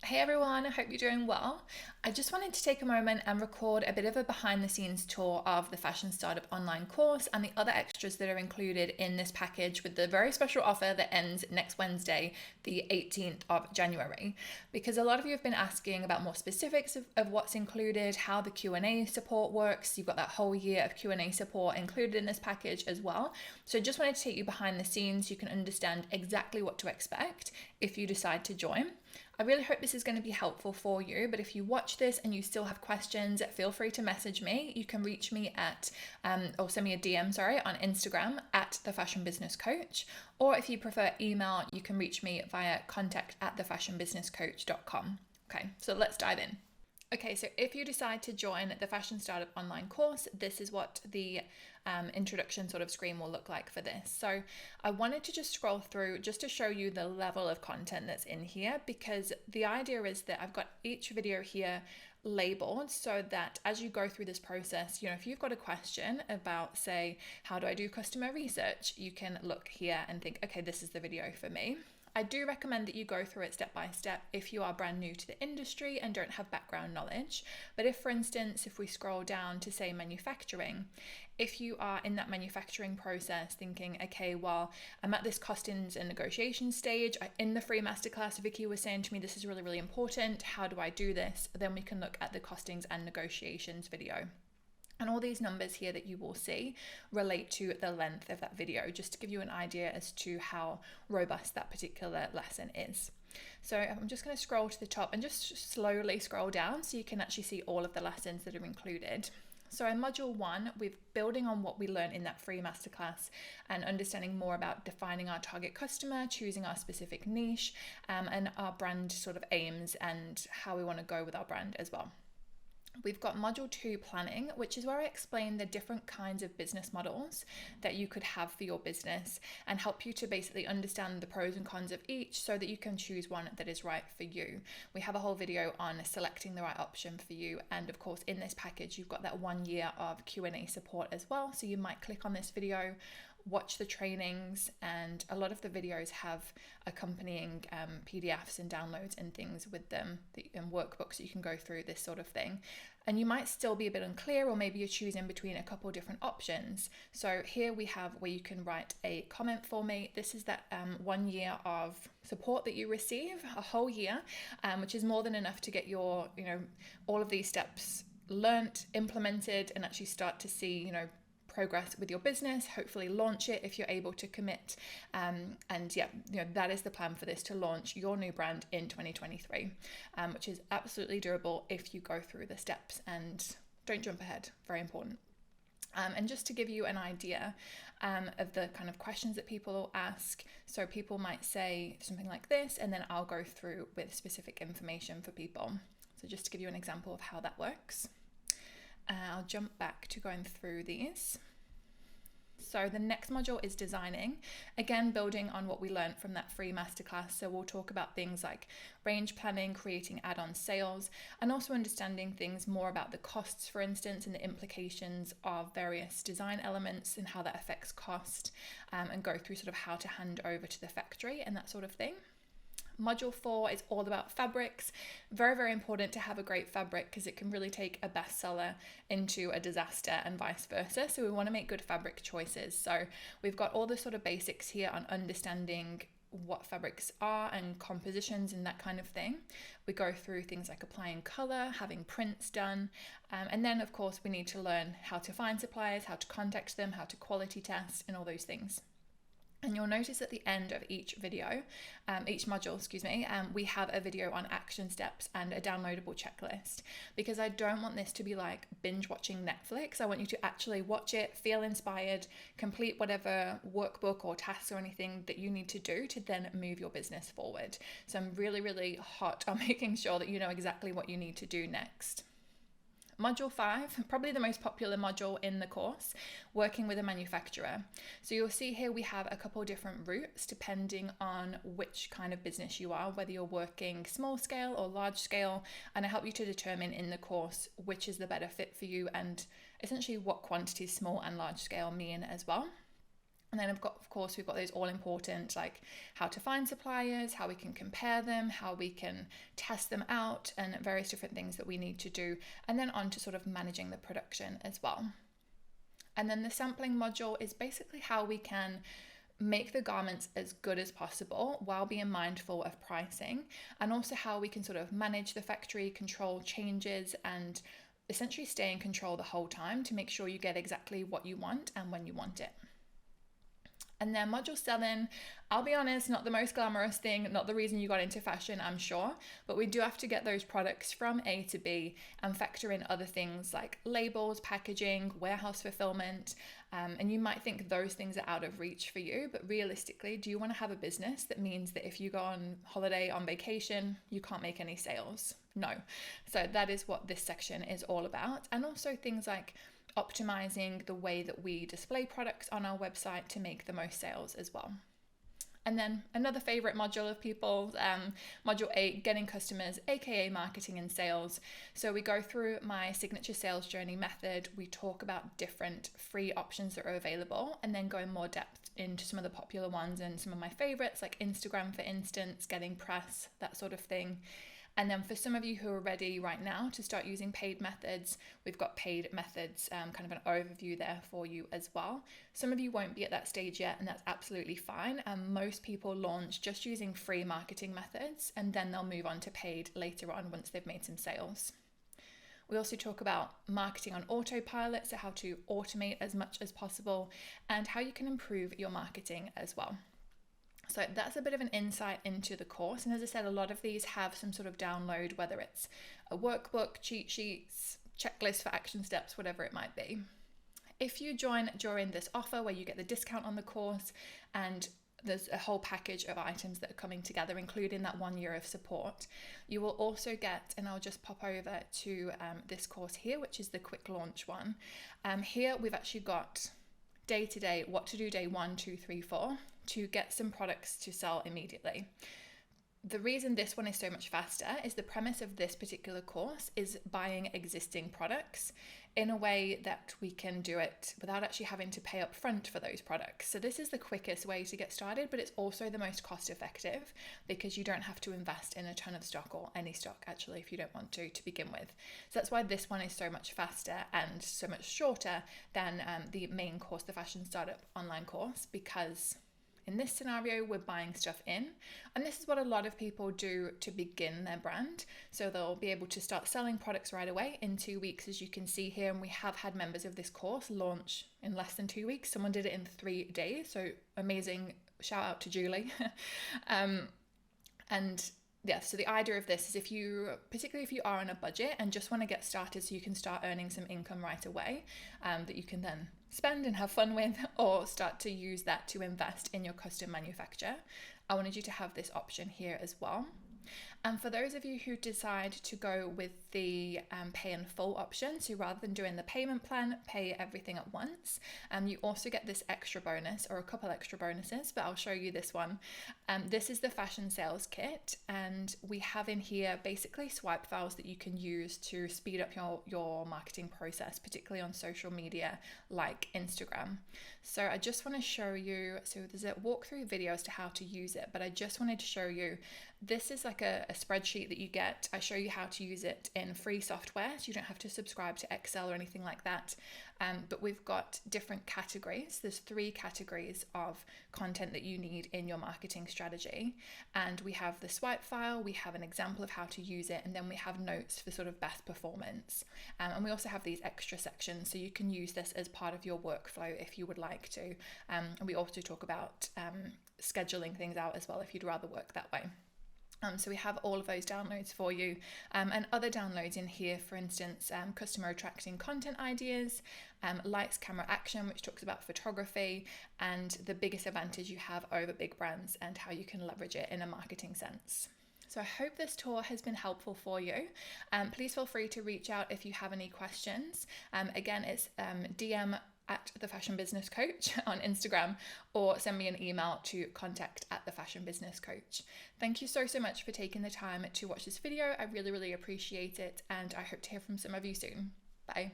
Hey everyone, I hope you're doing well. I just wanted to take a moment and record a bit of a behind the scenes tour of the Fashion Startup online course and the other extras that are included in this package with the very special offer that ends next Wednesday, the 18th of January. Because a lot of you have been asking about more specifics of what's included, how the Q&A support works. You've got that whole year of Q&A support included in this package as well. So I just wanted to take you behind the scenes so you can understand exactly what to expect if you decide to join. I really hope this is going to be helpful for you, but if you watch this and you still have questions, feel free to message me. You can reach me at, or send me a DM, on Instagram at The Fashion Business Coach. Or if you prefer email, you can reach me via contact@thefashionbusinesscoach.com. Okay, so let's dive in. Okay, so if you decide to join the Fashion Startup online course, this is what the introduction sort of screen will look like for this. So I wanted to just scroll through just to show you the level of content that's in here, because the idea is that I've got each video here labeled so that as you go through this process, if you've got a question about, say, how do I do customer research, you can look here and think, okay, this is the video for me. I do recommend that you go through it step by step if you are brand new to the industry and don't have background knowledge. But if, for instance, if we scroll down to, say, manufacturing, if you are in that manufacturing process thinking, okay, well, I'm at this costings and negotiation stage. In the free masterclass, Vicki was saying to me, this is really, really important. How do I do this? Then we can look at the costings and negotiations video. And all these numbers here that you will see relate to the length of that video, just to give you an idea as to how robust that particular lesson is. So I'm just going to scroll to the top and just slowly scroll down so you can actually see all of the lessons that are included. So in module 1, we're building on what we learned in that free masterclass and understanding more about defining our target customer, choosing our specific niche, and our brand sort of aims and how we want to go with our brand as well. We've got module 2, planning, which is where I explain the different kinds of business models that you could have for your business and help you to basically understand the pros and cons of each so that you can choose one that is right for you. We have a whole video on selecting the right option for you. And of course, in this package, you've got that 1 year of Q&A support as well. So you might click on this video, watch the trainings, and a lot of the videos have accompanying PDFs and downloads and things with them, and workbooks that you can go through, this sort of thing. And you might still be a bit unclear, or maybe you're choosing between a couple different options. So here we have where you can write a comment for me. This is that 1 year of support that you receive, a whole year, which is more than enough to get your, all of these steps learnt, implemented, and actually start to see, progress with your business, hopefully launch it if you're able to commit. That is the plan for this, to launch your new brand in 2023, which is absolutely doable if you go through the steps and don't jump ahead. Very important. And just to give you an idea of the kind of questions that people will ask, so people might say something like this, and then I'll go through with specific information for people. So just to give you an example of how that works. I'll jump back to going through these. So the next module is designing, again building on what we learned from that free masterclass. So we'll talk about things like range planning, creating add-on sales, and also understanding things more about the costs, for instance, and the implications of various design elements and how that affects cost, and go through sort of how to hand over to the factory and that sort of thing. Module 4 is all about fabrics. Very, very important to have a great fabric because it can really take a bestseller into a disaster and vice versa. So we want to make good fabric choices. So we've got all the sort of basics here on understanding what fabrics are and compositions and that kind of thing. We go through things like applying color, having prints done, and then of course we need to learn how to find suppliers, how to contact them, how to quality test, and all those things. And you'll notice at the end of each video, each module, we have a video on action steps and a downloadable checklist, because I don't want this to be like binge watching Netflix. I want you to actually watch it, feel inspired, complete whatever workbook or tasks or anything that you need to do to then move your business forward. So I'm really, really hot on making sure that you know exactly what you need to do next. Module 5, probably the most popular module in the course, working with a manufacturer. So you'll see here we have a couple different routes depending on which kind of business you are, whether you're working small scale or large scale, and I help you to determine in the course which is the better fit for you and essentially what quantities small and large scale mean as well. And then of course, we've got those all important, like how to find suppliers, how we can compare them, how we can test them out, and various different things that we need to do. And then on to sort of managing the production as well. And then the sampling module is basically how we can make the garments as good as possible while being mindful of pricing, and also how we can sort of manage the factory, control changes, and essentially stay in control the whole time to make sure you get exactly what you want and when you want it. And then module 7, I'll be honest, not the most glamorous thing, not the reason you got into fashion, I'm sure, but we do have to get those products from A to B and factor in other things like labels, packaging, warehouse fulfillment. And you might think those things are out of reach for you, but realistically, do you want to have a business that means that if you go on holiday, on vacation, you can't make any sales? No. So that is what this section is all about. And also things like optimizing the way that we display products on our website to make the most sales as well. And then another favorite module of people's, module 8, getting customers, aka marketing and sales. So we go through my signature sales journey method. We talk about different free options that are available, and then go in more depth into some of the popular ones and some of my favorites, like Instagram, for instance, getting press, that sort of thing. And then for some of you who are ready right now to start using paid methods, we've got paid methods, kind of an overview there for you as well. Some of you won't be at that stage yet, and that's absolutely fine. Most people launch just using free marketing methods, and then they'll move on to paid later on once they've made some sales. We also talk about marketing on autopilot, so how to automate as much as possible, and how you can improve your marketing as well. So that's a bit of an insight into the course. And as I said, a lot of these have some sort of download, whether it's a workbook, cheat sheets, checklist for action steps, whatever it might be. If you join during this offer where you get the discount on the course, and there's a whole package of items that are coming together, including that 1 year of support, you will also get, and I'll just pop over to this course here, which is the quick launch one. Here we've actually got day to day, what to do day 1, 2, 3, 4, to get some products to sell immediately. The reason this one is so much faster is the premise of this particular course is buying existing products in a way that we can do it without actually having to pay up front for those products. So this is the quickest way to get started, but it's also the most cost effective because you don't have to invest in a ton of stock, or any stock actually if you don't want to begin with. So that's why this one is so much faster and so much shorter than the main course, the Fashion Startup online course, because in this scenario, we're buying stuff in, and this is what a lot of people do to begin their brand. So they'll be able to start selling products right away in 2 weeks, as you can see here. And we have had members of this course launch in less than 2 weeks. Someone did it in 3 days. So amazing. Shout out to Julie. And yeah, so the idea of this is particularly if you are on a budget and just want to get started so you can start earning some income right away, that you can then spend and have fun with, or start to use that to invest in your custom manufacture, I wanted you to have this option here as well. And for those of you who decide to go with the pay in full option, so rather than doing the payment plan, pay everything at once, you also get this extra bonus, or a couple extra bonuses, but I'll show you this one. This is the fashion sales kit, and we have in here basically swipe files that you can use to speed up your marketing process, particularly on social media like Instagram. So I just want to show you, so there's a walkthrough video as to how to use it, but I just wanted to show you, this is like a spreadsheet that you get. I show you how to use it in free software, so you don't have to subscribe to Excel or anything like that. But we've got different categories. There's 3 categories of content that you need in your marketing strategy. And we have the swipe file, we have an example of how to use it, and then we have notes for sort of best performance. And we also have these extra sections, so you can use this as part of your workflow if you would like to. And we also talk about scheduling things out as well if you'd rather work that way. So we have all of those downloads for you, and other downloads in here, for instance, customer attracting content ideas, lights, camera, action, which talks about photography and the biggest advantage you have over big brands and how you can leverage it in a marketing sense. So I hope this tour has been helpful for you. Please feel free to reach out if you have any questions. Again, it's DM at The Fashion Business Coach on Instagram, or send me an email to contact@thefashionbusinesscoach. Thank you so much for taking the time to watch this video. I really, really appreciate it, and I hope to hear from some of you soon. Bye.